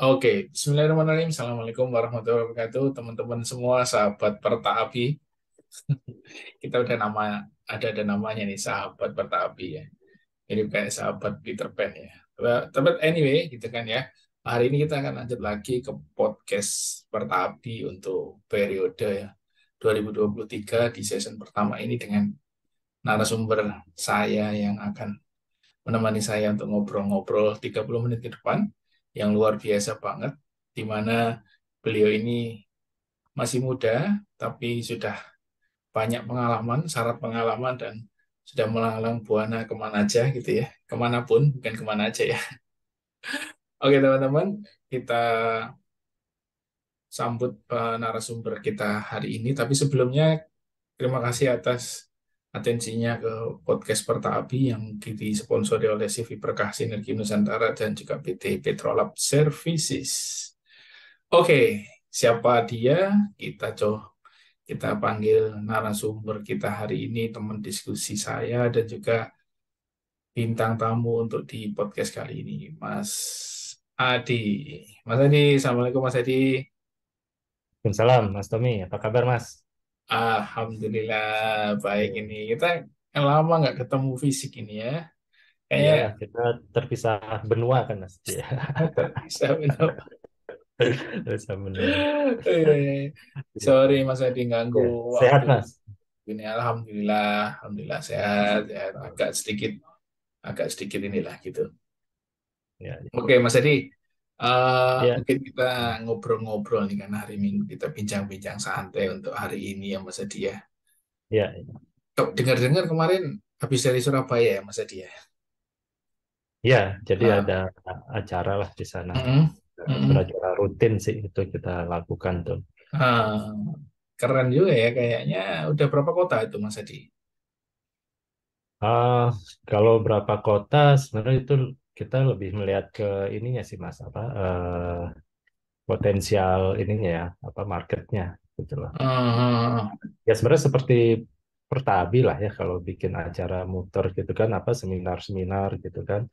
Oke, Bismillahirrahmanirrahim. Assalamualaikum warahmatullahi wabarakatuh, teman-teman semua, sahabat Pertaapi. Kita udah ada namanya nih, sahabat Pertaapi ya. Ini kayak sahabat Peter Pan ya. Tapi anyway, gitu kan ya. Hari ini kita akan lanjut lagi ke podcast Pertaapi untuk periode ya 2023 di season pertama ini dengan narasumber saya yang akan menemani saya untuk ngobrol-ngobrol 30 menit ke depan yang luar biasa banget, di mana beliau ini masih muda, tapi sudah banyak pengalaman, syarat pengalaman, dan sudah melalang buana kemana aja gitu ya, kemanapun, bukan kemana aja ya. Oke teman-teman, kita sambut narasumber kita hari ini, tapi sebelumnya terima kasih atas atensinya ke podcast Pertaapi yang disponsori oleh CV Berkah Sinergi Nusantara dan juga PT Petrolab Services. Oke, siapa dia? Kita panggil narasumber kita hari ini, teman diskusi saya dan juga bintang tamu untuk di podcast kali ini, Mas Adi. Mas Adi, Assalamualaikum Mas Adi. Waalaikumsalam, Mas Tommy. Apa kabar, Mas? Alhamdulillah baik Iya, ini. Kita lama nggak ketemu fisik ini ya. Kayaknya iyalah, kita terpisah benua kan, Mas? Iya, bisa benar. terpisah benua. Iya, Sorry Mas Adi ganggu iya. waktu Sehat, Mas? ini. Alhamdulillah, alhamdulillah sehat, ya. Agak sedikit inilah gitu. Iya, Oke Mas Adi, iya, mungkin kita ngobrol-ngobrol nih karena hari Minggu kita bincang-bincang santai untuk hari ini ya Mas Adi ya. iya, iya. Dengar-dengar kemarin habis dari Surabaya ya Mas Adi ya. Iya, jadi ada Ah, acara lah di sana. mm-mm, mm-mm. Beracara rutin sih itu kita lakukan tuh. Ah, keren juga ya kayaknya. Udah berapa kota itu Mas Adi? Ah, kalau berapa kota sebenarnya itu kita lebih melihat ke ininya sih, Mas. Potensial ininya ya, marketnya gitu loh. Ah, Ya sebenarnya seperti Pertabi lah ya kalau bikin acara muter gitu kan seminar-seminar gitu kan.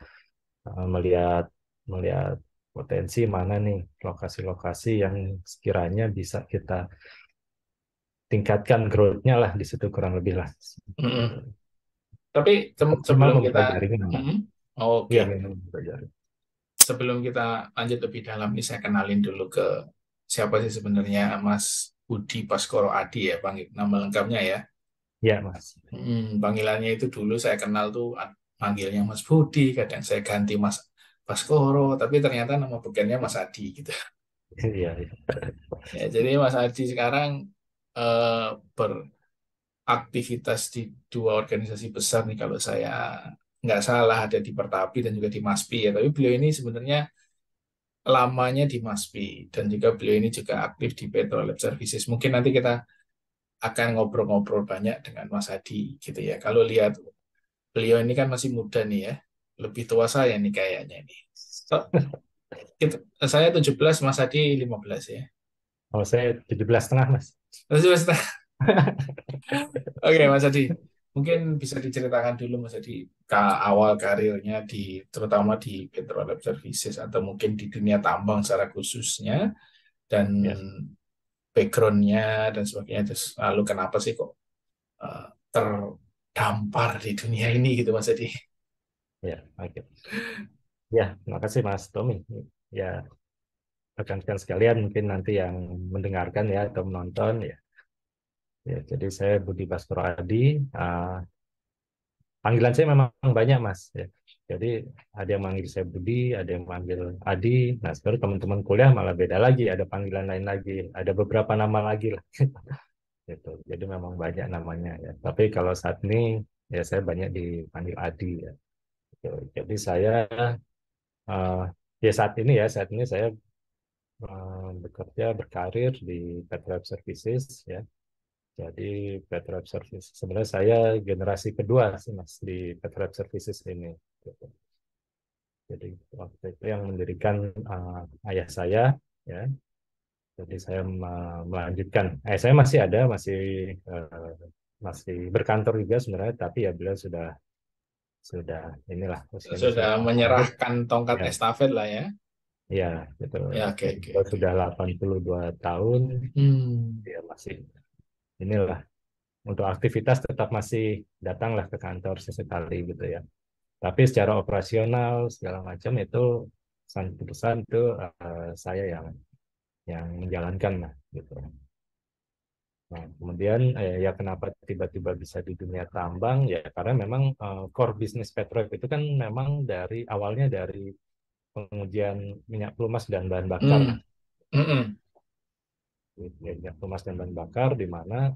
Melihat melihat potensi mana nih lokasi-lokasi yang sekiranya bisa kita tingkatkan growth-nya lah di situ kurang lebih lah. mm-mm. Tapi Minimal sebelum membuka kita, jaringan lah. mm-mm. Oke, Iya minimal membuka jaringan. sebelum kita lanjut lebih dalam nih, saya kenalin dulu ke siapa sih sebenarnya Mas Budi Baskoro Adi ya, panggil nama lengkapnya ya. Iya Mas. Panggilannya itu dulu saya kenal tuh panggilnya Mas Budi, kadang saya ganti Mas Baskoro, tapi ternyata nama bekennya Mas Adi gitu. Iya, iya. Ya, jadi Mas Adi sekarang eh, beraktivitas di dua organisasi besar nih kalau saya nggak salah, ada di Pertapi dan juga di Maspi ya. Tapi beliau ini sebenarnya lamanya di Maspi dan juga beliau ini juga aktif di Petrolab Services. Mungkin nanti kita akan ngobrol-ngobrol banyak dengan Mas Adi gitu ya. Kalau lihat beliau ini kan masih muda nih ya, lebih tua saya nih kayaknya nih. So, saya 17, Mas Adi 15 ya. Oh saya 17,5 Mas. 17. Oke, Mas Adi. Mungkin bisa diceritakan dulu Mas Adi ke awal karirnya terutama di Petrolab Services atau mungkin di dunia tambang secara khususnya dan Ya, backgroundnya dan sebagainya. Terus lalu kenapa sih kok terdampar di dunia ini gitu Mas Adi? ya, oke. Ya, terima kasih Mas Tommy. Ya, rekan-rekan sekalian mungkin nanti yang mendengarkan ya atau menonton ya. Ya, jadi saya Budi Baskoro Adi. Ah, Panggilan saya memang banyak, Mas. Ya. Jadi ada yang manggil saya Budi, ada yang manggil Adi. Nah, sekarang teman-teman kuliah malah beda lagi, ada panggilan lain lagi, ada beberapa nama lagi lah. Gitu. Jadi memang banyak namanya ya. Tapi kalau saat ini ya saya banyak dipanggil Adi ya. Gitu. Jadi saya eh, ya saat ini saya bekerja berkarir di Petrolab Services ya. Jadi Petrolab Services sebenarnya saya generasi kedua sih Mas di Petrolab Services ini. Gitu. Jadi waktu itu yang mendirikan ayah saya, ya. Jadi saya melanjutkan. Saya masih ada, eh, masih berkantor juga sebenarnya, tapi ya beliau sudah inilah usianya Sudah sudah lanjut. menyerahkan tongkat Ya, estafet lah ya. Ya, gitu. Ya, oke, Jadi oke, kalau oke. sudah 82 tahun, Hmm, ya masih inilah untuk aktivitas tetap masih datanglah ke kantor sesekali gitu ya. Tapi secara operasional segala macam itu keputusan itu saya yang menjalankan lah gitu. Nah, kemudian ya kenapa tiba-tiba bisa di dunia tambang ya karena memang core bisnis Petroif itu kan memang dari awalnya dari pengujian minyak pelumas dan bahan bakar hmm, mas. hmm. Minyak pelumas dan bahan bakar di mana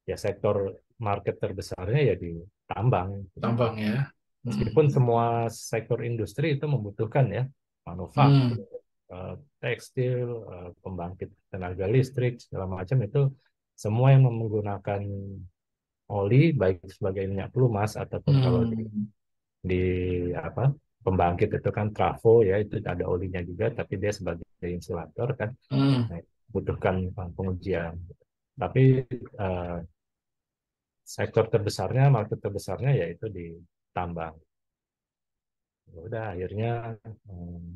ya sektor market terbesarnya ya di tambang gitu. Tambang ya. Meskipun Hmm, semua sektor industri itu membutuhkan ya manufaktur, hmm, tekstil, pembangkit tenaga listrik segala macam itu semua yang menggunakan oli baik sebagai minyak pelumas ataupun kalau hmm, di apa pembangkit itu kan trafo ya itu ada olinya juga tapi dia sebagai insulator kan hmm. nah, butuhkan pengujian. Tapi eh, sektor terbesarnya, market terbesarnya yaitu di tambang. Ya udah akhirnya hmm,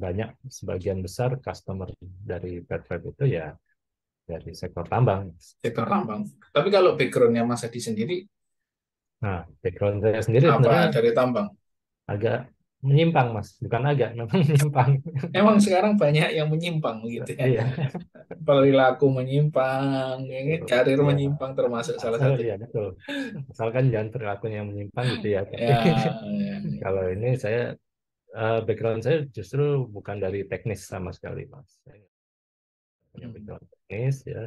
banyak sebagian besar customer dari Petrol itu ya dari sektor tambang. Sektor tambang. Tapi kalau backgroundnya Mas Adi sendiri, Nah, background saya sendiri apa sebenarnya dari tambang? agak menyimpang, Mas. Bukan agak, memang menyimpang. Emang sekarang banyak yang menyimpang gitu ya. Iya, Perilaku menyimpang, ya kan? Karir iya. menyimpang termasuk salah Asal ya satunya. betul. Asalkan jangan perilakunya yang menyimpang gitu ya. Tapi Ya, ya, kalau ya. ini saya background saya justru bukan dari teknis sama sekali, Mas. Saya punya Hmm, background teknis ya.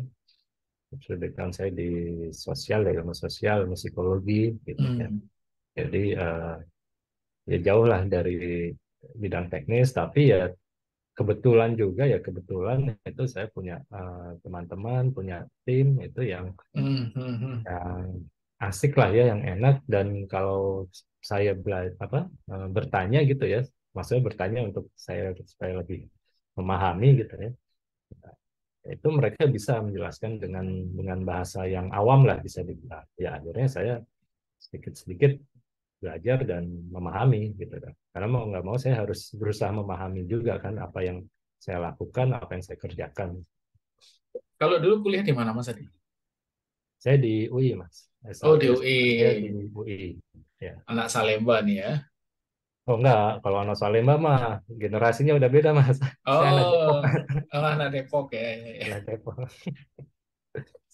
Justru background saya di sosial, ya ilmu sosial, ilmu psikologi gitu ya. hmm, Jadi ya jauh lah dari bidang teknis, tapi ya kebetulan juga ya kebetulan itu saya punya teman-teman, punya tim itu hmm, hmm, hmm. yang asik lah ya, yang enak dan kalau saya bertanya gitu ya, maksudnya bertanya untuk saya supaya lebih memahami gitu ya, itu mereka bisa menjelaskan dengan bahasa yang awam lah bisa dibilang. Ya akhirnya saya sedikit-sedikit belajar dan memahami gitu kan. Karena mau nggak mau saya harus berusaha memahami juga kan apa yang saya lakukan, apa yang saya kerjakan. Kalau dulu kuliah di mana Mas Adi? Saya di UI Mas, Oh, di S1 saya di UI. UI. Ya. Anak Salemba nih ya. Oh enggak, kalau anak Salemba mah generasinya udah beda Mas. Saya anak Depok, Oh, oh, anak Depok ya. Ya, ya. anak Depok.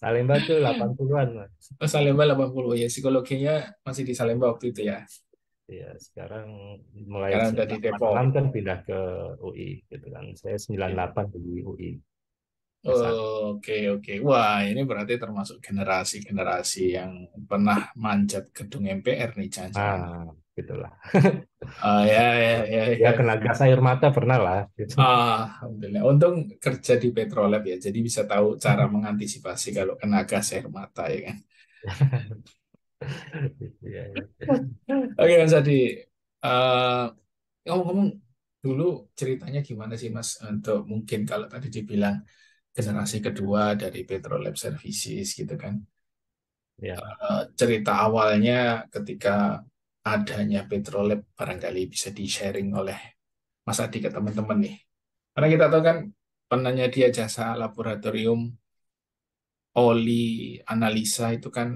Salemba tuh 80-an Mas. Oh, Salemba 80 ya. Psikologinya masih di Salemba waktu itu ya. Ya, sekarang mulai Sekarang udah di Depok. 86 kan pindah ke UI gitu kan. Saya Oke. 98 di UI S1. Oke, oke. Wah, ini berarti termasuk generasi-generasi yang pernah manjat gedung MPR nih, jangan-jangan. Nah, gitulah. Ah, ya, ya, ya, Ya ya. kena gas air mata pernah lah gitu. Alhamdulillah. Untung kerja di Petrolab ya, jadi bisa tahu cara mengantisipasi kalau kena gas air mata ya kan. Iya, iya. Oke, Mas Adi. Eh, ngomong-ngomong dulu ceritanya gimana sih Mas untuk mungkin kalau tadi dibilang generasi kedua dari Petrolab Services gitu kan. Ya, Cerita awalnya ketika adanya Petrolab barangkali bisa di-sharing oleh Mas Adi ke teman-teman nih. Karena kita tahu kan penanya jasa laboratorium oli analisa itu kan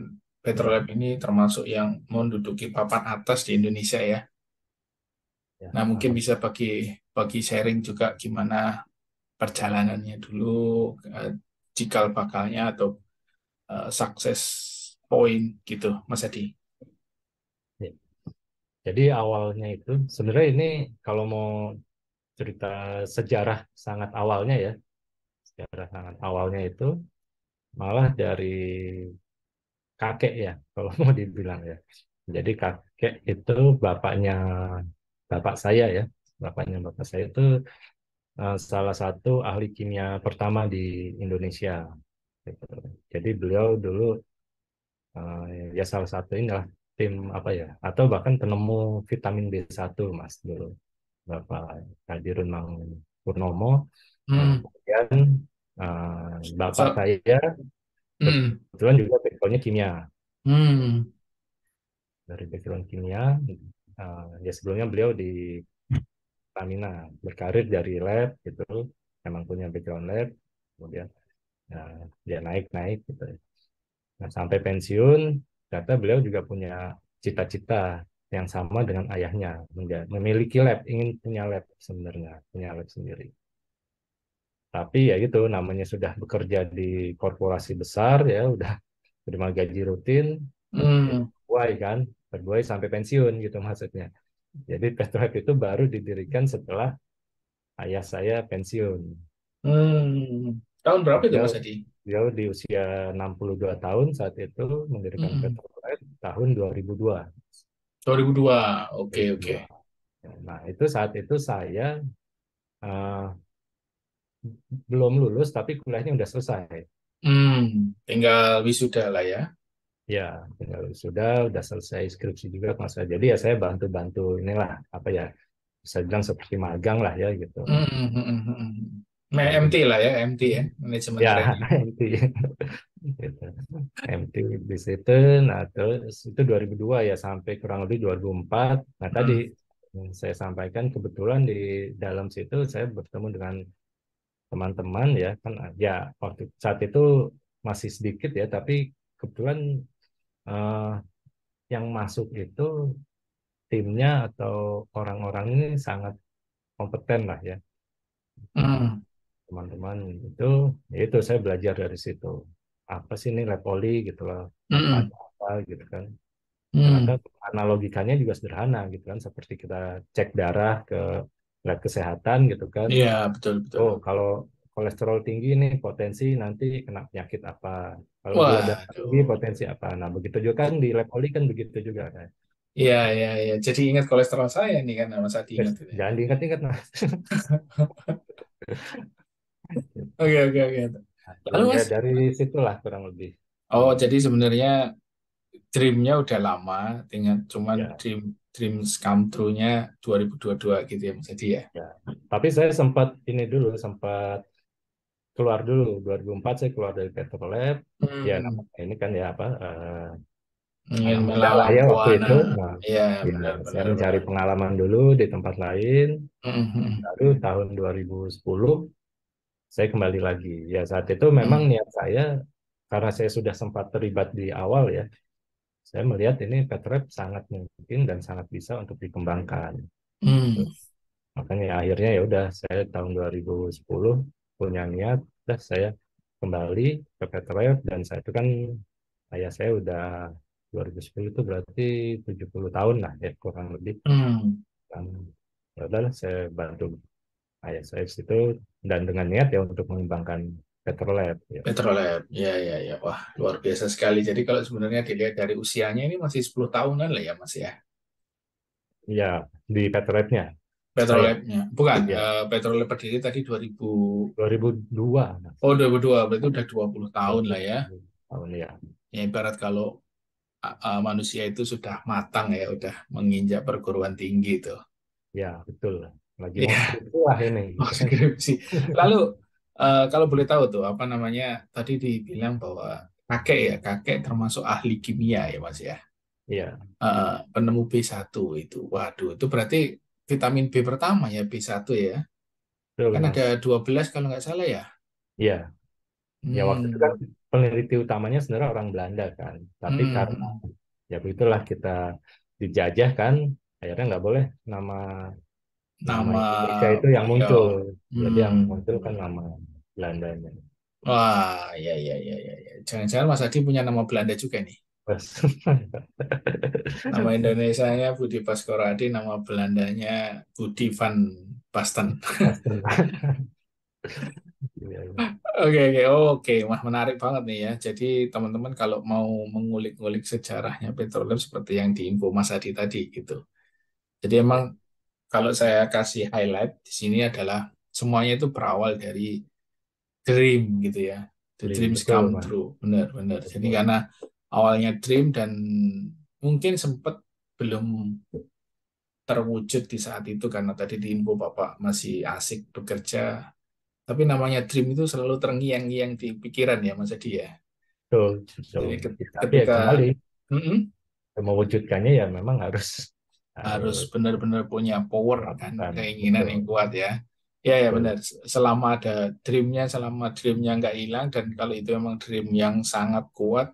ya, Petrolab ini termasuk yang menduduki papan atas di Indonesia ya. ya. Nah, mungkin bisa Alhamdulillah. bagi bagi sharing juga gimana perjalanannya dulu, eh, cikal bakalnya atau sukses point gitu, Mas Adi. Ya. Jadi awalnya itu sebenarnya ini kalau mau cerita sejarah sangat awalnya ya, sejarah sangat awalnya itu malah dari kakek ya, kalau mau dibilang ya. Jadi kakek itu bapaknya bapak saya ya, bapaknya bapak saya itu salah satu ahli kimia pertama di Indonesia. Gitu. Jadi beliau dulu ya salah satu inilah tim apa ya, atau bahkan penemu vitamin B1 Mas dulu, Bapak Kadirun Mang Purnomo. Nah, Hmm, kemudian bapak so, saya hmm, kebetulan juga backgroundnya kimia, hmm, dari background kimia. Ya sebelumnya beliau di Pertamina, berkarir dari lab gitu, memang punya background lab, kemudian ya, dia naik-naik gitu. Nah, sampai pensiun, ternyata beliau juga punya cita-cita yang sama dengan ayahnya, memiliki lab, ingin punya lab sebenarnya, punya lab sendiri. Tapi ya gitu, namanya sudah bekerja di korporasi besar ya, udah terima gaji rutin, ya Hmm. terbuai kan, terbuai sampai pensiun gitu maksudnya. Jadi Petrohead itu baru didirikan setelah ayah saya pensiun. Hmm. Tahun berapa itu Beliau, Mas Adi? beliau di usia 62 tahun saat itu mendirikan Hmm. Petrohead tahun 2002. 2002. Oke, oke. 2002. Nah, itu saat itu saya eh, belum lulus tapi kuliahnya udah selesai. Tinggal wisuda lah ya. Ya, tinggal udah selesai skripsi juga masa. Jadi ya saya bantu-bantu inilah apa ya, bisa bilang seperti magang lah ya gitu. Hmm, hmm, hmm, hmm, hmm. Bantu MT lah ya, MT ya, manajemen ya training. MT gitu. MT di situ. Nah, terus itu 2002 ya sampai kurang lebih 2004. Nah, tadi Hmm. saya sampaikan kebetulan di dalam situ saya bertemu dengan teman-teman ya kan ya waktu saat itu masih sedikit ya tapi kebetulan eh, yang masuk itu timnya atau orang-orang ini sangat kompeten lah ya. Nah, Hmm. teman-teman itu ya itu saya belajar dari situ. Apa sih ini lab oli gitu loh, Hmm. manfaatnya apa gitu kan. Ternyata Hmm. analogikannya juga sederhana gitu kan, seperti kita cek darah ke lab kesehatan gitu kan. Iya, betul, betul. Oh, kalau kolesterol tinggi nih potensi nanti kena penyakit apa. Kalau gula darah tinggi Waduh. potensi apa. Nah, begitu juga kan di lab oli kan begitu juga kan. Iya, iya, iya. Jadi ingat kolesterol saya nih kan, Mas Adi Terus ingat itu. jangan diingat-ingat Mas. Oke, oke, oke. Itu Lalu ya Mas, dari situlah kurang lebih. oh Hmm, jadi sebenarnya dreamnya udah lama, tinggal cuman ya, dreams come true-nya 2022 gitu ya Mas Adi ya. ya. Tapi saya sempat ini dulu, sempat keluar dulu. 2004 saya keluar dari Petrolab. Ya, Hmm. namanya ini kan ya apa, Ingin anak muda lah melalang ya waktu buana. itu. Nah, Iya, ya, benar, saya benar, mencari benar. pengalaman dulu di tempat lain. Hmm, hmm, Baru tahun 2010 saya kembali lagi. Ya saat itu memang hmm, niat saya karena saya sudah sempat terlibat di awal ya. Saya melihat ini Petrolab sangat mungkin dan sangat bisa untuk dikembangkan. hmm, Makanya ya, akhirnya ya udah saya tahun 2010 punya niat, udah saya kembali ke Petroleum dan saya itu kan ayah saya udah 2010 itu berarti 70 tahun lah ya kurang lebih. hmm. Dan ya udahlah saya bantu ayah saya di situ dan dengan niat ya untuk mengembangkan Petrolab ya. Petrolhead, ya, ya, ya. Wah, luar biasa sekali. Jadi kalau sebenarnya dilihat dari usianya ini masih 10 tahunan lah ya Mas ya. Ya di Petrolabnya saya Petrolheadnya. Bukan, ya Petrolhead berdiri tadi 2000. 2002 Mas. Oh, 2002, berarti udah 20 tahun lah ya. 20 tahun ya. Ya, ibarat kalau manusia itu sudah matang ya, udah menginjak perguruan tinggi itu. Ya betul. Lagi mau Iya, skripsi lah ini mau gitu kan. skripsi. Lalu, kalau boleh tahu tuh, apa namanya, tadi dibilang bahwa kakek ya, kakek termasuk ahli kimia ya Mas ya. Iya, Penemu B1 itu. Waduh, itu berarti vitamin B pertama ya, B1 ya. betul Kan ada Mas. 12 kalau nggak salah ya. Iya, ya waktu itu kan Hmm. peneliti utamanya sebenarnya orang Belanda kan. Tapi Hmm, karena hmm. ya begitulah kita dijajah kan, akhirnya nggak boleh nama nama Nama Indonesia itu yang muncul. beliau. Jadi yang Hmm. muncul kan nama Belandanya. Wah, ya, ya, ya, ya, ya. Jangan-jangan Mas Adi punya nama Belanda juga nih. Bos. Nama Indonesianya Budi Baskoro Adi, nama Belandanya Budi van Basten. Iya, iya. Oke, oke, oke. Wah, menarik banget nih ya. Jadi teman-teman kalau mau mengulik-ngulik sejarahnya petroleum seperti yang di info Mas Adi tadi gitu. Jadi emang Ya, kalau saya kasih highlight di sini adalah semuanya itu berawal dari dream gitu ya. The beli dreams betul come Mas. true. Benar, benar. Jadi Betul. karena awalnya dream dan mungkin sempat belum terwujud di saat itu karena tadi di info Bapak masih asik bekerja. Tapi namanya dream itu selalu terngiang-ngiang di pikiran ya Mas Adi ya. Betul, betul. Jadi Ya, tapi ya ketika kembali Mm-mm. mewujudkannya ya memang harus harus harus benar-benar punya power kan, melakukan keinginan betul yang kuat ya. Ya ya betul benar. Selama ada dreamnya, selama dreamnya nggak hilang, dan kalau itu memang dream yang sangat kuat,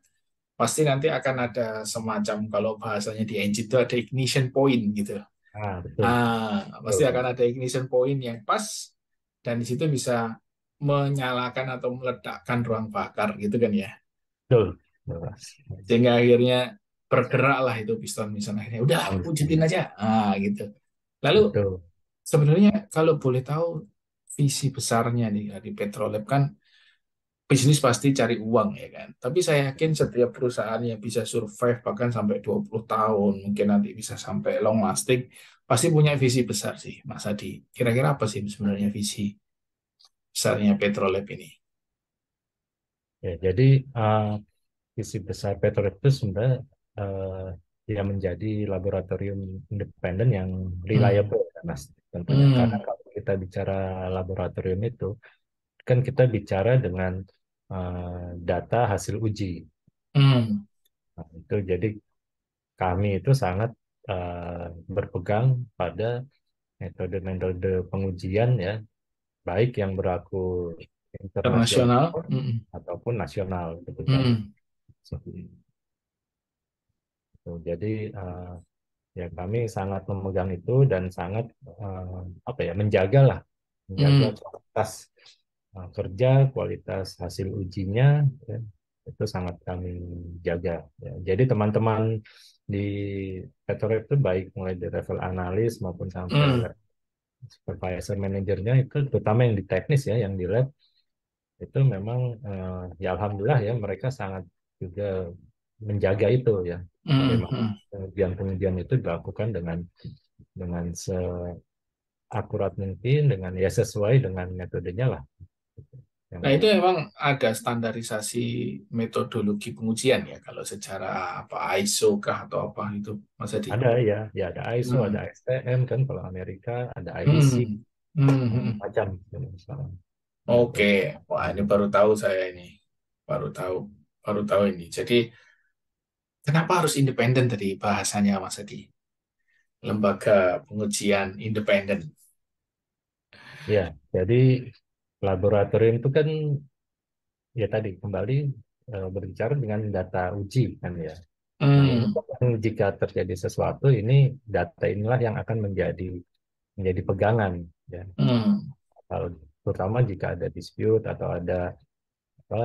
pasti nanti akan ada semacam, kalau bahasanya di engine itu ada ignition point gitu. betul Pasti betul akan Mas. ada ignition point yang pas, dan di situ bisa menyalakan atau meledakkan ruang bakar gitu kan ya. Betul betul, Mas. Sehingga akhirnya bergeraklah itu piston misalnya, akhirnya udah wujudin Langsung. aja, gitu. Lalu Betul. sebenarnya kalau boleh tahu visi besarnya nih di Petrolab kan, bisnis pasti cari uang ya kan. Tapi saya yakin setiap perusahaan yang bisa survive bahkan sampai 20 tahun, mungkin nanti bisa sampai long lasting, pasti punya visi besar sih, Mas Adi. Kira-kira apa sih sebenarnya visi besarnya Petrolab ini? Ya, jadi uh, visi besar Petrolab itu sebenarnya uh, ya menjadi laboratorium independen yang Hmm. reliable, ya, Mas, tentunya. Karena Hmm. kalau kita bicara laboratorium itu, kan kita bicara dengan data hasil uji. Hmm. Nah, itu jadi kami itu sangat berpegang pada metode-metode pengujian ya, baik yang berlaku internasional Internasional. Hmm. ataupun nasional gitu kan. Hmm. Gitu. Jadi ya kami sangat memegang itu dan sangat apa ya menjaga lah, menjaga Hmm. kualitas kerja, kualitas hasil ujinya, ya, itu sangat kami jaga. Ya. Jadi teman-teman di Petrolab itu baik mulai dari level analis maupun sampai Hmm. level supervisor manajernya itu terutama yang di teknis ya, yang di lab itu memang ya alhamdulillah ya mereka sangat juga menjaga itu ya. Hmm. Bagaimana Hmm. pengujian-pengujian itu dilakukan dengan seakurat mungkin dengan ya sesuai dengan metodenya lah yang Nah, itu dilakukan. memang ada standarisasi metodologi pengujian ya, kalau secara apa ISO kah atau apa itu, Mas Adi? Ada ya, ya ada ISO, ada Hmm. STM kan kalau Amerika, ada IEC, Hmm. Hmm. Hmm. macam misalnya. Oke, Metode. wah ini baru tahu saya ini, baru tahu, baru tahu ini. Jadi kenapa harus independen tadi bahasanya, Mas Adi? Lembaga pengujian independen. Ya, jadi laboratorium itu kan ya tadi kembali berbicara dengan data uji kan ya. Nah ini Hmm. kan jika terjadi sesuatu ini data inilah yang akan menjadi pegangan ya. Hmm. Kalau terutama jika ada dispute atau ada apa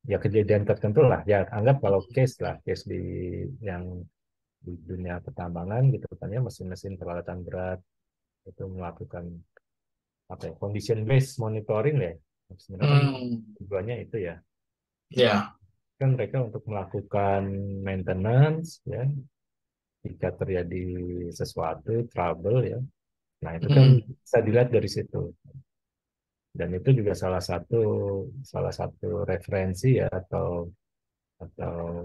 ya kejadian tertentu lah ya anggap kalau case lah case yang di dunia pertambangan gitu kan ya mesin-mesin peralatan berat itu melakukan apa ya condition based monitoring ya sebenarnya kan Hmm. tujuannya itu ya Ya. kan mereka untuk melakukan maintenance ya jika terjadi sesuatu trouble ya nah itu kan Hmm. bisa dilihat dari situ dan itu juga salah satu referensi ya atau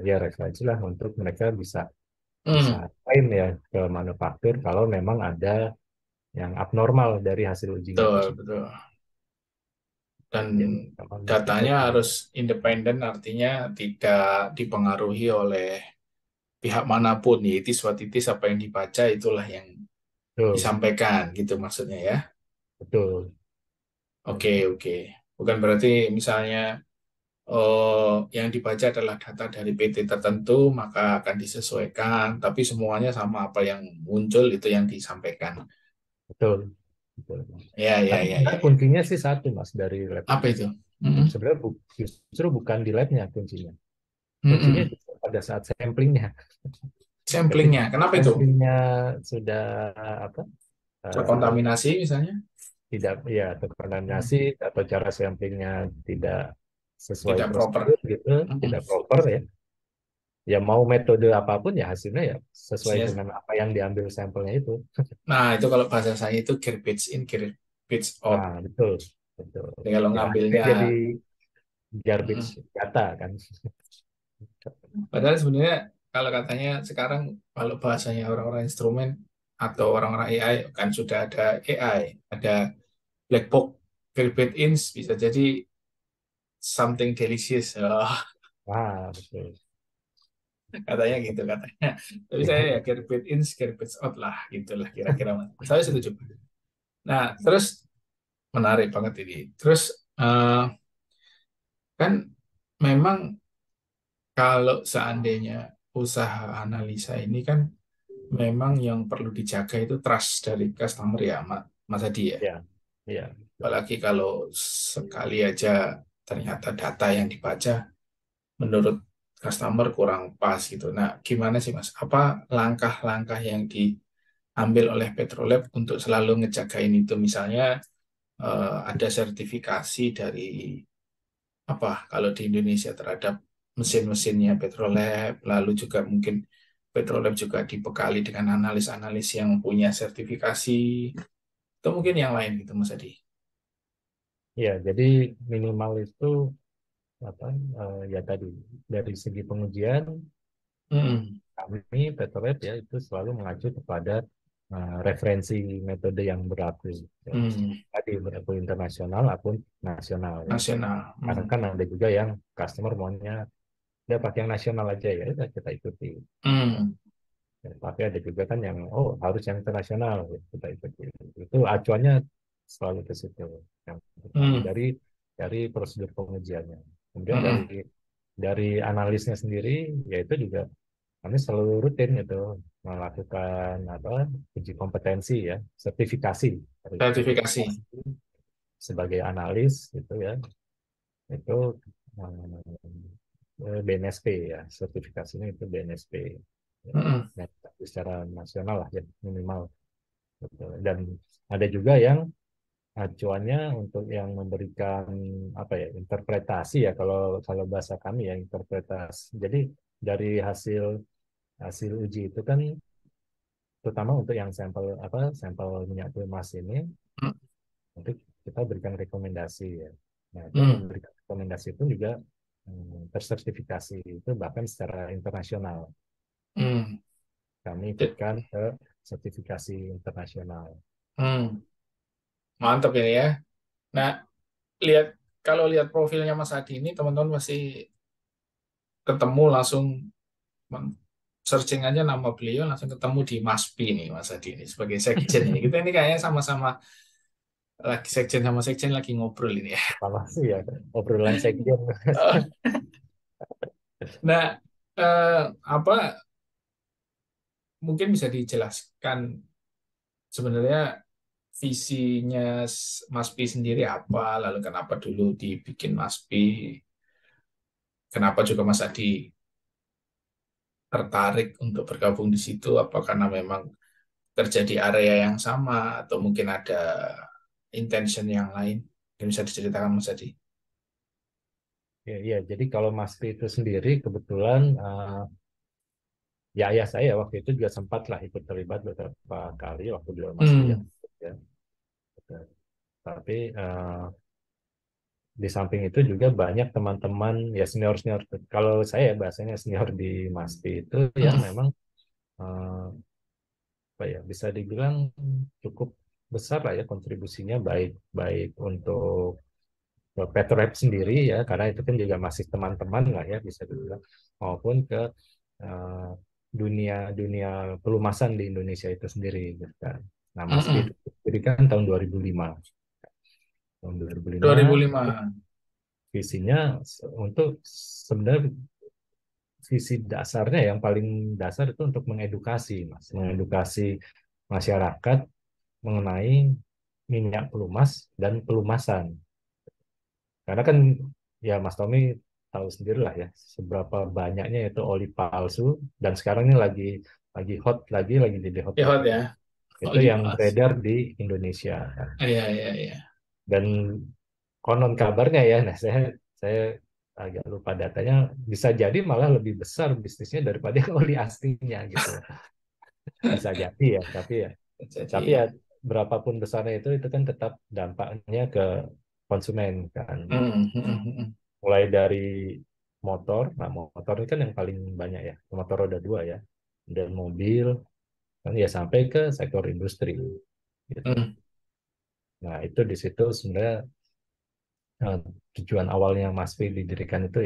ya referensi lah untuk mereka bisa bisa Hmm. klaim ya ke manufaktur kalau memang ada yang abnormal dari hasil ujinya Betul, tersebut. betul. Dan Jadi memang meskipun datanya harus independen, artinya tidak dipengaruhi oleh pihak manapun. Ya, titis apa yang dibaca itulah yang betul, disampaikan gitu maksudnya ya. betul, Oke, betul, oke. Bukan berarti misalnya yang dibaca adalah data dari PT tertentu, maka akan disesuaikan, tapi semuanya sama apa yang muncul itu yang disampaikan. betul, betul. Ya, ya, Tapi ya, ya, sebenarnya ya. kuncinya sih satu mas dari lab Apa itu. itu? Mm-mm. Sebenarnya justru bukan di labnya kuncinya. Kuncinya Mm-mm. justru pada saat samplingnya. Ketika Samplingnya, kenapa itu? samplingnya sudah apa eh, Terkontaminasi misalnya? tidak ya Hmm. terkontaminasi atau cara samplingnya tidak sesuai Tidak proper. prosedur gitu, Mm-mm. tidak proper ya. Ya mau metode apapun ya hasilnya ya sesuai Yes. dengan apa yang diambil sampelnya itu. Nah, itu kalau bahasa saya itu garbage in, garbage out. Nah, betul, betul. Jadi kalau Ya, ngambilnya, akhirnya jadi garbage mm-mm. data kan. Padahal sebenarnya kalau katanya sekarang, kalau bahasanya orang-orang instrumen atau orang-orang AI, kan sudah ada AI, ada black box, garbage in, bisa jadi something delicious. Oh, Wah, betul. Katanya gitu katanya. Tapi saya ya keep it in, keep it out lah, gitulah kira-kira. Saya setuju. Nah, terus menarik banget ini. Terus eh, kan memang kalau seandainya usaha analisa ini kan memang yang perlu dijaga itu trust dari customer ya, Mas Adi ya. Ya, ya, Apalagi kalau sekali aja ternyata data yang dibaca menurut customer kurang pas gitu. Nah, gimana sih Mas? Apa langkah-langkah yang diambil oleh Petrolab untuk selalu ngejagain itu? Misalnya ada sertifikasi dari apa kalau di Indonesia terhadap mesin-mesinnya Petrolab, lalu juga mungkin Petrolab juga dibekali dengan analis-analis yang punya sertifikasi, atau mungkin yang lain gitu Mas Adi. ya. Jadi minimal itu apa? Ya tadi dari segi pengujian Hmm, kami Petrolet ya itu selalu mengacu kepada referensi metode yang berlaku. Ya. hmm, Tadi berlaku internasional maupun nasional ya. nasional. Karena Hmm, kan ada juga yang customer maunya dia pakai yang nasional aja ya, udah kita ikuti. hmm, Ya, tapi ada juga kan yang harus yang internasional ya, kita ikuti. Itu acuannya selalu ke situ. Yang pertama hmm, dari prosedur pengujiannya. Kemudian hmm, dari analisnya sendiri yaitu juga kami selalu rutin itu melakukan apa uji kompetensi ya, sertifikasi, sertifikasi. sertifikasi sebagai analis gitu ya. Itu BNSP ya, sertifikasinya itu BNSP. Ya, Hmm, nah, secara nasional lah ya minimal. Gitu. Dan ada juga yang acuannya untuk yang memberikan apa ya interpretasi ya kalau kalau bahasa kami ya interpretasi. Jadi dari hasil hasil uji itu kan terutama untuk yang sampel apa sampel minyak emas ini hmm, nanti kita berikan rekomendasi ya. Nah itu yang hmm, memberikan rekomendasi itu juga tersertifikasi itu bahkan secara internasional hmm. kami J- ikutkan ke sertifikasi internasional. hmm. Mantap ini ya. Nah, lihat kalau lihat profilnya Mas Adi ini teman-teman pasti ketemu langsung searching aja nama beliau langsung ketemu di Maspi nih Mas Adi ini sebagai sekjen ini. Kita ini kayaknya sama-sama lagi sekjen sama sekjen lagi ngobrol ini ya. Sama sih ya obrolan sekjen. Nah, apa mungkin bisa dijelaskan sebenarnya visinya Maspi sendiri apa, lalu kenapa dulu dibikin Maspi, kenapa juga Mas Adi tertarik untuk bergabung di situ, apa karena memang terjadi area yang sama atau mungkin ada intention yang lain yang bisa diceritakan Mas Adi. Ya, ya, jadi kalau Mas Pri itu sendiri kebetulan ya ayah saya waktu itu juga sempat lah ikut terlibat beberapa kali waktu beliau masih ya. Hmm, Ya. Tapi di samping itu juga banyak teman-teman ya senior-senior kalau saya bahasanya senior di Maspi itu yang hmm, memang eh, apa ya bisa dibilang cukup besar lah ya kontribusinya baik baik untuk Petrolab sendiri ya karena itu kan juga masih teman-teman lah ya bisa dibilang maupun ke eh, dunia dunia pelumasan di Indonesia itu sendiri gitu kan. Nah, Maspi hmm, itu didirikan tahun 2005. Tahun 2005 2005. visinya untuk sebenarnya visi dasarnya yang paling dasar itu untuk mengedukasi, Mas, mengedukasi masyarakat mengenai minyak pelumas dan pelumasan. Karena kan ya Mas Tommy tahu sendiri lah ya seberapa banyaknya itu oli palsu dan sekarang ini lagi jadi hot Ya, hot topik ya. itu yang Olipas. beredar di Indonesia kan. Iya, iya, iya. Dan konon kabarnya ya, nah saya agak lupa datanya bisa jadi malah lebih besar bisnisnya daripada oli aslinya gitu. Bisa jadi ya, Jadi tapi ya. ya berapapun besarnya itu kan tetap dampaknya ke konsumen kan. Hmm, hmm, hmm, hmm. Mulai dari motor, nah motor ini kan yang paling banyak ya, motor roda dua ya, dan mobil, kan ya sampai ke sektor industri gitu. Hmm, Nah itu di situ sebenarnya eh, tujuan awalnya Mas Fi didirikan itu.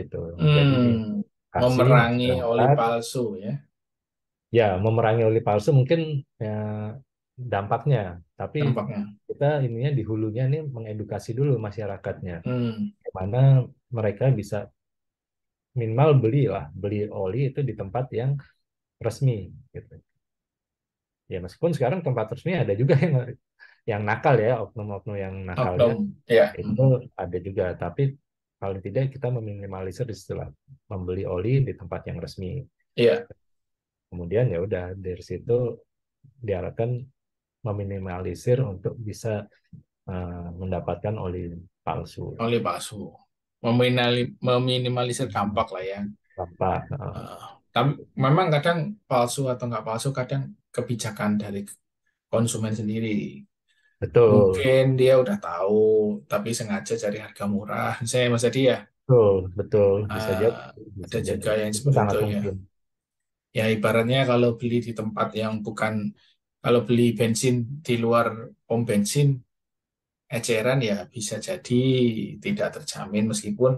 Jadi hmm. edukasi Memerangi oli masyarakat. palsu ya, Ya, memerangi oli palsu mungkin ya, dampaknya, tapi dampaknya. kita ininya di hulunya nih mengedukasi dulu masyarakatnya, Hmm, mana mereka bisa minimal beli oli itu di tempat yang resmi gitu. Ya meskipun sekarang tempat resmi ada juga yang nakal ya, oknum-oknum yang nakal ya, oknum ya. itu ada juga. Tapi paling tidak kita meminimalisir istilah membeli oli di tempat yang resmi. Iya, Kemudian ya udah dari situ diharapkan meminimalisir untuk bisa mendapatkan oli palsu. oli palsu. Meminimalisir dampak lah ya. Apa? Eh, tapi memang kadang palsu atau nggak palsu, kadang kebijakan dari konsumen sendiri. Betul, Mungkin dia udah tahu, tapi sengaja cari harga murah. Saya Mas Adi ya, betul, betul. eh, Bisa ada jadi. juga yang Itu seperti sangat itu ya. mungkin. Ya ibaratnya kalau beli di tempat yang bukan, kalau beli bensin di luar pom bensin, eceran ya bisa jadi tidak terjamin, meskipun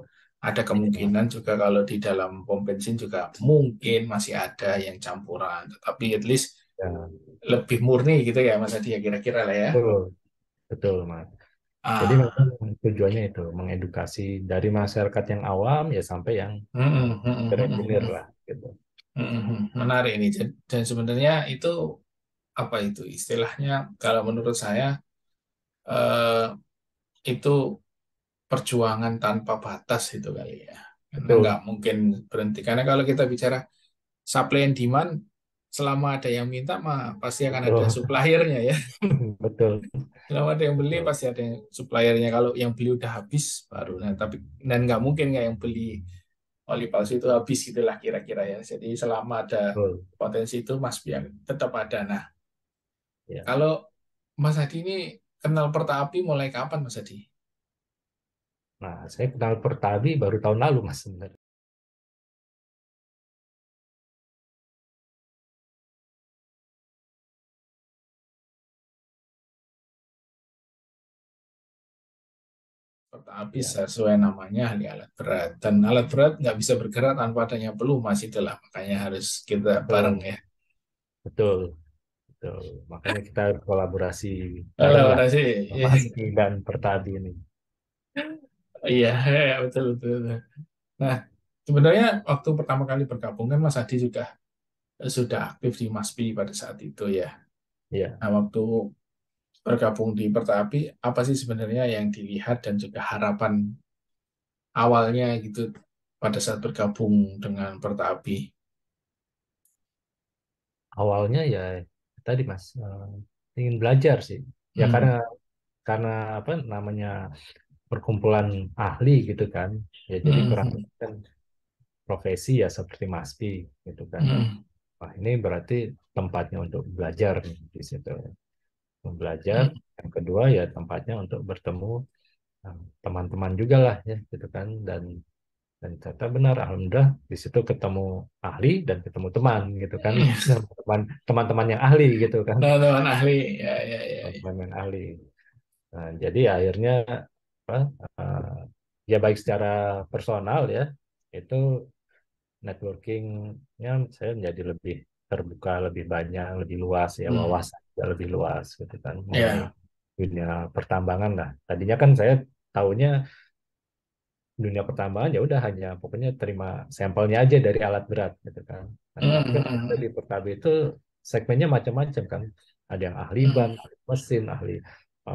ada Iya. kemungkinan juga kalau di dalam pom bensin juga mungkin masih ada yang campuran, tetapi at least Ya, lebih murni gitu ya Mas Adi ya, kira-kira lah ya. betul, betul, Mas. Jadi memang Ah, tujuannya itu mengedukasi dari masyarakat yang awam ya sampai yang engineer lah gitu. menarik ini. Dan sebenarnya itu apa itu istilahnya, kalau menurut saya eh, itu perjuangan tanpa batas itu kali ya. Karena nggak Betul, mungkin berhenti. Karena kalau kita bicara supply and demand, selama ada yang minta mah pasti akan ada betul, suppliernya ya. betul, Selama ada yang beli betul, pasti ada yang suppliernya. Kalau yang beli udah habis baru. Nah, tapi dan nggak mungkin nggak yang beli oli palsu itu habis gitulah kira-kira ya. Jadi selama ada betul. potensi itu Mas Biang tetap ada. Nah, Ya. kalau Mas Hadi ini kenal Pertapi mulai kapan Mas Hadi? Nah, saya kenal Pertabi baru tahun lalu, Mas, sebenarnya. Pertapi Ya, sesuai namanya ahli alat berat. Dan alat berat nggak bisa bergerak tanpa adanya pelumas, itulah makanya harus kita bareng betul, ya. betul, betul. Makanya kita kolaborasi bareng lah, Kolaborasi. Mas Ki dan Pertabi ini. Iya, iya, betul, betul, betul. Nah, sebenarnya waktu pertama kali bergabung kan Mas Adi sudah aktif di MASPI pada saat itu ya. Iya. Nah, waktu bergabung di Pertapi, apa sih sebenarnya yang dilihat dan juga harapan awalnya gitu pada saat bergabung dengan Pertapi? Awalnya ya tadi Mas ingin belajar sih. Ya Hmm, karena apa namanya perkumpulan ahli gitu kan. Ya jadi hmm, kurang hmm, kan profesi ya seperti MASPI gitu kan. hmm, Wah, ini berarti tempatnya untuk belajar nih di situ. Belajar. hmm, Yang kedua ya tempatnya untuk bertemu teman-teman juga lah ya gitu kan. Dan ternyata benar, alhamdulillah di situ ketemu ahli dan ketemu teman gitu kan. hmm. Teman-teman yang ahli gitu kan. Teman-teman ahli, ya, ya, ya, ya. Teman-teman yang ahli. Nah, jadi akhirnya apa, eh, ya baik secara personal ya itu networkingnya saya menjadi lebih terbuka, lebih banyak, lebih luas ya Hmm. wawasan juga lebih luas gitu kan mengenai Ya, dunia pertambangan lah. Tadinya kan saya tahunya dunia pertambangan ya udah hanya pokoknya terima sampelnya aja dari alat berat gitu kan. Nah, hmm, tapi kan hmm, ternyata di Pertabi itu segmennya macam-macam kan. Ada yang ahli ban, hmm, ahli mesin, ahli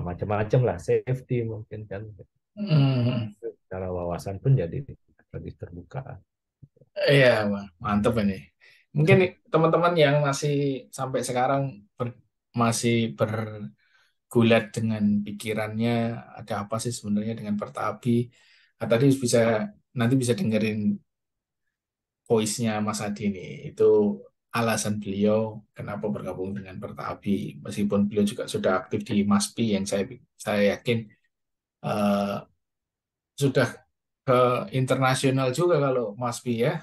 macam-macam lah, safety mungkin kan. hmm. Cara wawasan pun jadi lebih terbuka. Iya, Bang. Mantep ini. Mungkin nih, teman-teman yang masih sampai sekarang masih bergulat dengan pikirannya ada apa sih sebenarnya dengan Pertapi. Nah, tadi bisa nanti bisa dengerin voice-nya Mas Adi nih. Itu alasan beliau kenapa bergabung dengan Pertapi. Meskipun beliau juga sudah aktif di MASPI yang saya yakin eh, sudah ke internasional juga kalau MASPI ya.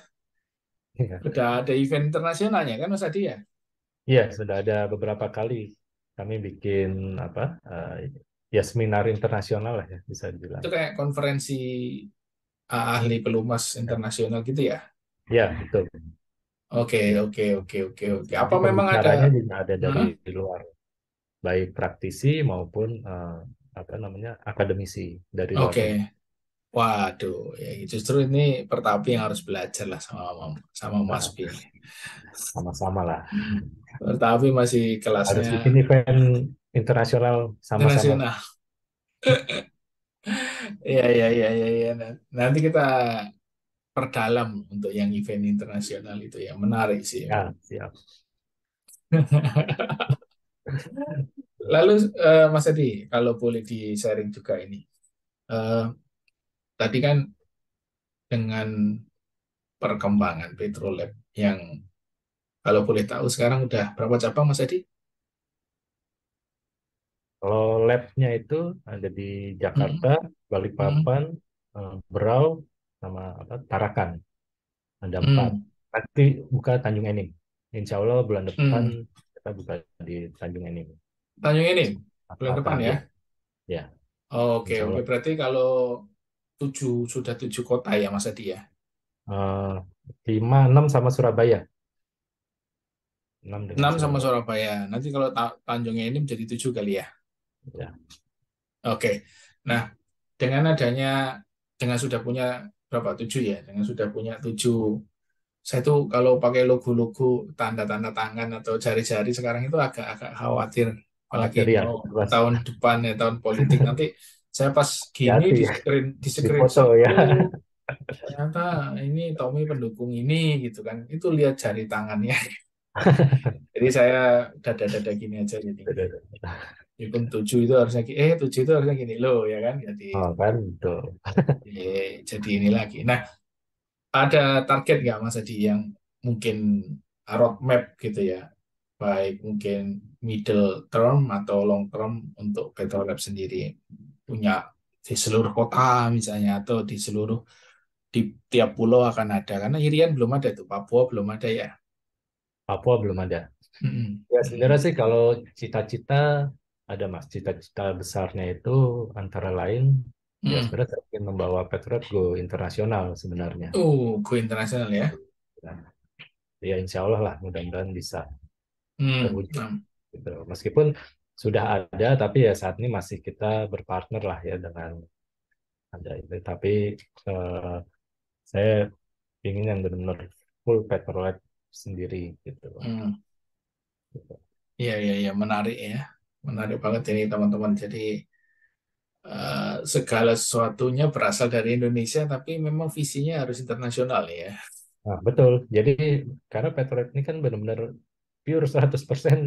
Udah ada event internasionalnya kan Mas Adi ya? Iya, sudah ada beberapa kali kami bikin apa ya seminar internasional lah ya bisa dibilang. Itu kayak konferensi ahli pelumas Ya, internasional gitu ya? Ya, betul. Oke, Ya. oke, oke, oke, oke. Nanti Apa memang ada? pembicaranya juga ada dari Hah? luar, baik praktisi maupun apa namanya akademisi dari luar Oke. negeri. Waduh, ya justru ini Pertapi yang harus belajar lah sama Mas Nah, B. sama-sama lah. Pertapi masih Harus kelasnya bikin event internasional sama-sama. internasional. Iya, iya, iya, iya, iya. Nanti kita perdalam untuk yang event internasional itu ya. Menarik sih Ya, emang. siap. Lalu Mas Edi, kalau boleh di-sharing juga ini. Eh, Tadi kan dengan perkembangan Petrolab yang kalau boleh tahu sekarang udah berapa cabang Mas Edi? Kalau labnya itu ada di Jakarta, Mm, mm, Balikpapan, Berau, sama apa, Tarakan. Ada 4. mm, Nanti buka Tanjung Enim. Insya Allah bulan depan mm. kita buka di Tanjung Enim. Tanjung ini bulan depan Tarakan ya. ya, ya, Oke, Insya oke. Allah. Berarti kalau sudah 7 kota ya Mas Edi ya. Eh, 5, 6 sama Surabaya. 6 dengan 6 sama Surabaya. Surabaya. Nanti kalau Tanjungnya ini menjadi 7 kali ya. Ya. Oke. Nah, dengan adanya, dengan sudah punya berapa? 7 ya. Dengan sudah punya 7. Saya tuh kalau pakai logo-logo tanda-tanda tangan atau jari-jari sekarang itu agak-agak khawatir. Apalagi Khawatir ini ya, mau Mas. tahun depan ya, tahun politik. Nanti saya pas gini Hati-hati di ya, di di foto screenshot, ya. oh ternyata ini Tommy pendukung ini gitu kan. Itu lihat jari tangannya. Jadi saya dada-dada gini aja jadi. Meskipun 7 itu harusnya 7 itu harusnya gini loh ya kan. Oh kan, tuh. Jadi ini lagi. Nah, ada target nggak Mas Adi yang mungkin roadmap gitu ya, baik mungkin middle term atau long term untuk Petrolab sendiri punya di seluruh kota misalnya atau di seluruh di tiap pulau akan ada karena Irian belum ada tuh Papua belum ada ya. Papua belum ada. Mm-mm. Ya sebenarnya Mm-mm. sih kalau cita-cita ada Mas. Cita-cita besarnya itu antara lain ya Mm-mm. sebenarnya saya ingin membawa Petronet go internasional sebenarnya. Go internasional ya. Nah, ya insya Allah lah mudah-mudahan bisa Hmm. terwujud gitu. Meskipun sudah ada tapi ya saat ini masih kita berpartner lah ya dengan ada itu. Tapi eh, saya ingin yang benar-benar full Petronet sendiri gitu. Hmm. Iya, iya, iya, menarik ya. Menarik banget ini teman-teman. Jadi segala sesuatunya berasal dari Indonesia, tapi memang visinya harus internasional ya. Nah, betul. Jadi karena Petronet ini kan benar-benar pure 100%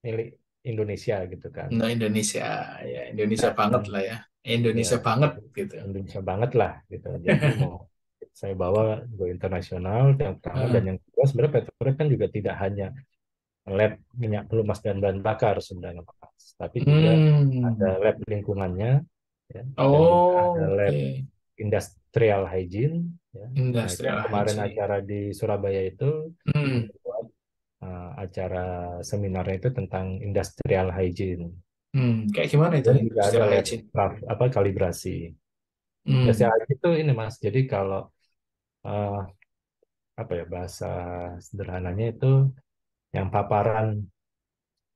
milik Indonesia gitu kan. Nah, Indonesia, ya Indonesia banget Dan lah ya. ya Indonesia banget gitu. Indonesia banget lah gitu. Jadi mau saya bawa go internasional yang pertama dan Heeh. yang kedua sebenarnya Petronet kan juga tidak hanya lab minyak pelumas dan bahan bakar sebenarnya Mas, tapi juga ada Hmm. lab lingkungannya ya, dan juga ada Oh, lab oke. industrial hygiene ya. Nah, itu yang Industrial kemarin hygiene. acara di Surabaya itu Hmm. kita buat acara seminarnya itu tentang industrial hygiene. Hmm. Kayak gimana itu Dan juga ada industrial lab hygiene? apa kalibrasi. Hmm. Industrial hygiene itu ini Mas, jadi kalau eh, apa ya bahasa sederhananya itu yang paparan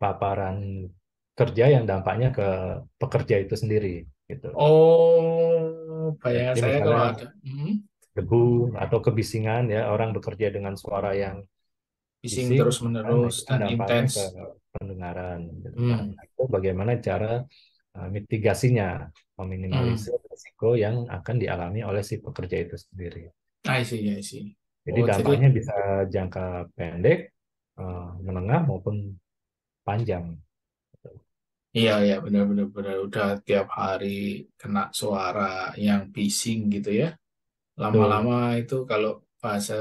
paparan kerja yang dampaknya ke pekerja itu sendiri gitu. Oh, bayangan Jadi saya kalau misalnya ada debu atau kebisingan ya orang bekerja dengan suara yang bising bising terus kan nah, menerus itu kan dan dampaknya intens. ke pendengaran gitu kan. Hmm. Nah, itu bagaimana cara mitigasinya Hmm. meminimalisir risiko yang akan dialami oleh si pekerja itu sendiri. I see, I see. Jadi Oh, jadi dampaknya bisa jangka pendek, menengah maupun panjang. iya, iya, benar-benar benar. Udah tiap hari kena suara yang bising gitu ya. Betul. Lama-lama itu kalau bahasa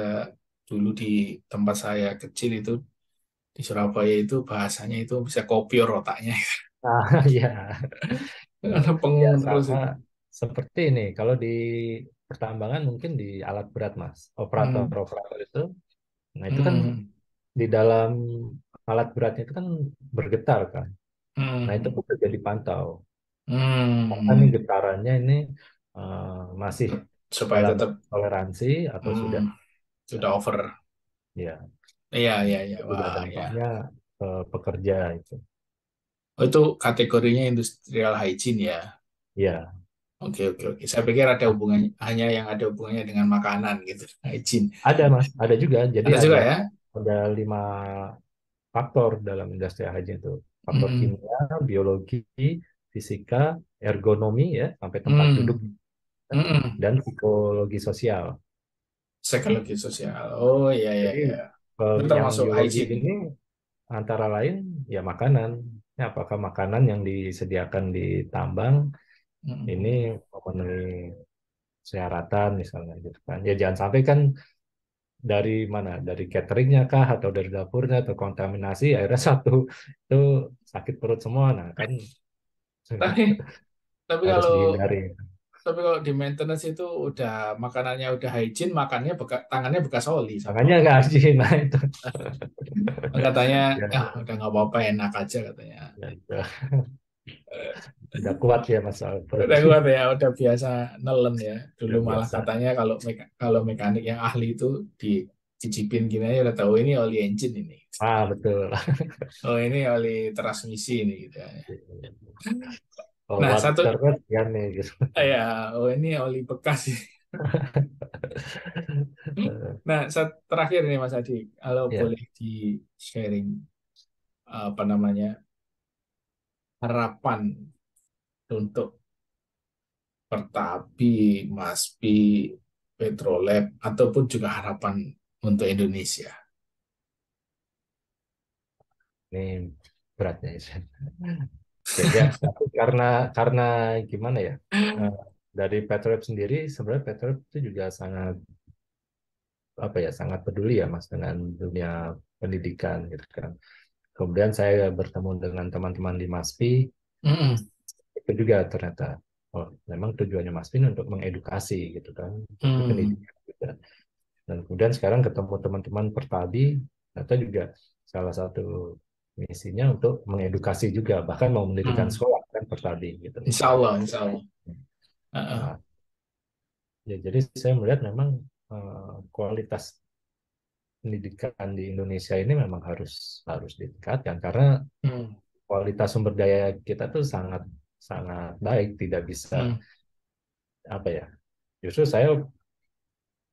dulu di tempat saya kecil itu di Surabaya itu bahasanya itu bisa kopior otaknya. Ah, ya. Karena Ya pengung terus sama itu. seperti ini. Kalau di pertambangan mungkin di alat berat, Mas. Hmm, Operator-operator itu, nah itu kan hmm, di dalam alat beratnya itu kan bergetar kan. Nah itu hmm, pun juga dipantau. Apakah nih hmm. getarannya ini masih Supaya dalam tetap toleransi atau sudah hmm, sudah over. Ya, Iya, iya, iya. itu juga Wah, ya. dampaknya ke pekerja itu. Oh, itu kategorinya industrial hygiene ya. Ya, Oke, oke, oke. Saya pikir ada hubungannya, hanya yang ada hubungannya dengan makanan gitu, hygiene. ada Mas, ada juga. Jadi Ada juga ya? ada 5 faktor dalam industri hygiene itu. Faktor Mm-mm. kimia, biologi, fisika, ergonomi ya, sampai tempat duduk, Mm. Mm-mm. dan psikologi sosial. Psikologi sosial. Oh, iya, iya, Jadi iya. Itu yang termasuk biologi hygiene. ini antara lain ya makanan. Ya, apakah makanan yang disediakan di tambang ini Mm-mm. memenuhi persyaratan misalnya gitu kan. Ya jangan sampai kan dari mana? Dari cateringnya kah atau dari dapurnya atau kontaminasi akhirnya satu itu sakit perut semua. Nah, kan Tapi, tapi harus kalau dihindari. tapi kalau di maintenance itu udah makanannya udah hygiene, makannya tangannya bekas oli sama Makanya nggak hygiene. Nah, itu katanya, ya, ah udah nggak apa-apa enak aja katanya. ya, itu. Udah kuat ya masalah perut. Udah kuat ya, udah biasa nelen ya. Dulu Udah malah biasa. katanya kalau mekanik yang ahli itu dicicipin gini aja udah tahu ini oli engine ini. Ah, betul. Oh ini oli transmisi ini gitu ya. Kalau Nah satu water kan sekian nih gitu. ya, oh ini oli bekas. Nah terakhir nih Mas Adi, kalau Ya, boleh di sharing apa namanya harapan untuk Pertapi, Maspi, Petrolab ataupun juga harapan untuk Indonesia. ini beratnya. Jadi tapi karena gimana ya? eh, Dari Petrolab sendiri sebenarnya Petrolab itu juga sangat apa ya sangat peduli ya Mas dengan dunia pendidikan gitu kan. Kemudian saya bertemu dengan teman-teman di MASPI Mm-mm. itu juga ternyata oh, memang tujuannya MASPI ini untuk mengedukasi gitu kan. Jadi Hmm. pendidikan juga. Dan kemudian sekarang ketemu teman-teman Pertadi ternyata juga salah satu misinya untuk mengedukasi juga bahkan mau mendirikan Hmm. sekolah kan Pertadi gitu. Insya Allah, Insya Allah. Uh-uh. Nah, ya, jadi saya melihat memang kualitas pendidikan di Indonesia ini memang harus harus ditingkatkan karena Hmm. kualitas sumber daya kita tuh sangat sangat baik, tidak bisa Hmm. apa ya. Justru saya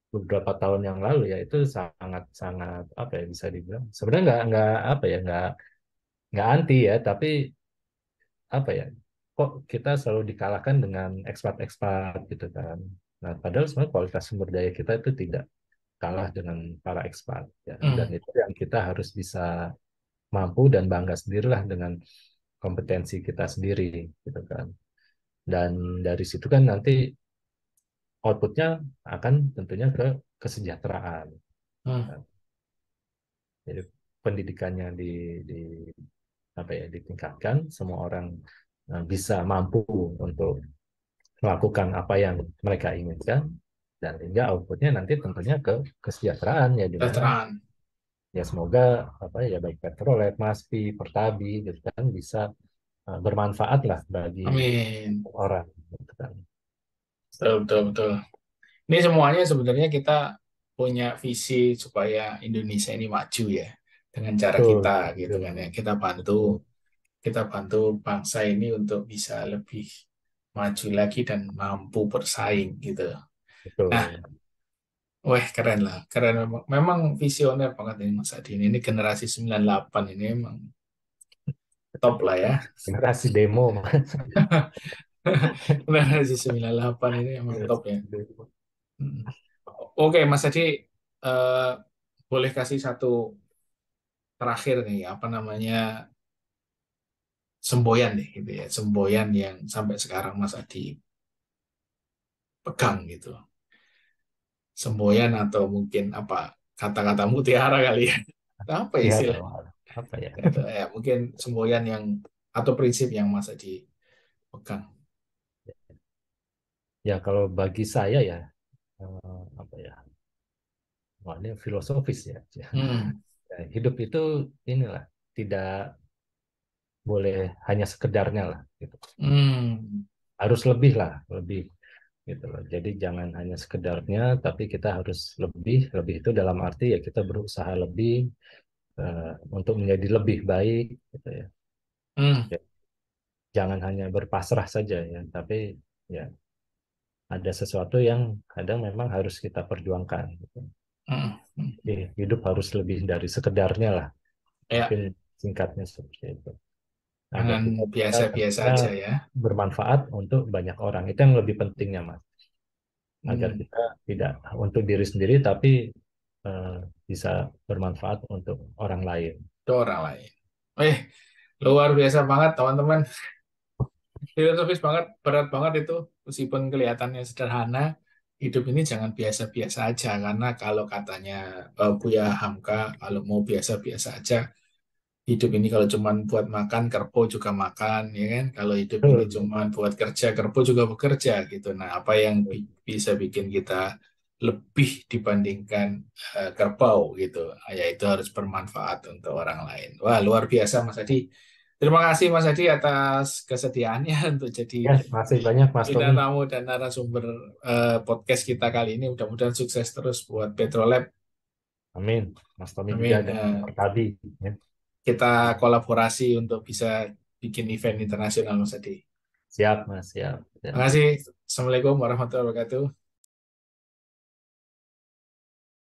beberapa tahun yang lalu ya itu sangat sangat apa ya bisa dibilang sebenarnya nggak apa ya nggak anti ya tapi apa ya kok kita selalu dikalahkan dengan ekspat-ekspat gitu kan. Nah, padahal sebenarnya kualitas sumber daya kita itu tidak kalah dengan para ekspat ya. Dan Hmm. itu yang kita harus bisa mampu dan bangga sendirilah dengan kompetensi kita sendiri gitu kan. Dan dari situ kan nanti outputnya akan tentunya ke kesejahteraan. Hmm. Jadi pendidikannya di apa ya ditingkatkan, semua orang bisa mampu untuk melakukan apa yang mereka inginkan dan hingga outputnya nanti tentunya ke kesejahteraan ya di mana Kesejahteraan. ya semoga apa ya baik Petrolet, Maspi, Pertabi gitu kan bisa bermanfaat lah bagi Amin. orang gitu kan. Betul, betul, betul. Ini semuanya sebenarnya kita punya visi supaya Indonesia ini maju ya. Dengan cara Betul, kita gitu betul, kan ya. betul, Kita bantu bangsa ini untuk bisa lebih maju lagi dan mampu bersaing gitu. Nah, betul. wah keren lah, keren memang. Memang visioner banget ini Mas Adi. Ini generasi 98 ini emang top lah ya. Generasi demo Mas. Generasi 98 ini emang top ya. Demo. Mm. Oke, Mas Adi, eh, boleh kasih satu terakhir nih, apa namanya, semboyan nih, gitu ya. Semboyan yang sampai sekarang Mas Adi pegang gitu. Semboyan atau mungkin apa, kata-kata mutiara kali ya. Apa Ya istilah? kalau apa ya Itu ya, mungkin semboyan yang, atau prinsip yang Mas Adi pegang. ya kalau bagi saya ya apa ya wah ini filosofis ya. Hmm. Ya, hidup itu inilah tidak boleh hanya sekedarnya lah gitu. Hmm. Harus lebih lah lebih gitu loh. Jadi jangan hanya sekedarnya, tapi kita harus lebih. Lebih itu dalam arti ya kita berusaha lebih untuk menjadi lebih baik, gitu ya. Hmm, Ya, jangan hanya berpasrah saja ya, tapi ya ada sesuatu yang kadang memang harus kita perjuangkan, gitu. hmm, hmm. Jadi hidup harus lebih dari sekedarnya lah. Ya, Mungkin singkatnya seperti itu. Agar jangan kita bisa biasa-biasa tentunya aja ya. bermanfaat untuk banyak orang. Itu yang lebih pentingnya, Mas. Agar Hmm, kita tidak untuk diri sendiri, tapi eh, bisa bermanfaat untuk orang lain. itu orang lain. Eh, luar biasa banget teman-teman. Filosofis banget, berat banget itu. Meskipun kelihatannya sederhana, hidup ini jangan biasa-biasa aja. Karena kalau katanya Buya Hamka, kalau mau biasa-biasa aja, hidup ini kalau cuma buat makan, kerbau juga makan, ya kan? Kalau hidup ini Betul. cuma buat kerja, kerbau juga bekerja, gitu. Nah, apa yang bisa bikin kita lebih dibandingkan kerbau, gitu? Yaitu harus bermanfaat untuk orang lain. Wah, luar biasa, Mas Adi. Terima kasih, Mas Adi, atas kesediaannya untuk jadi Ya, masih banyak Mas bintang Tommy. tamu dan narasumber podcast kita kali ini. Mudah-mudahan sukses terus buat Petrolab. Amin. Mas Tommy juga Amin. dan Perkadi. Ya. Kita kolaborasi untuk bisa bikin event internasional, Mas Adi. Siap, Mas. Siap. Terima Siap. kasih. Assalamualaikum warahmatullahi wabarakatuh.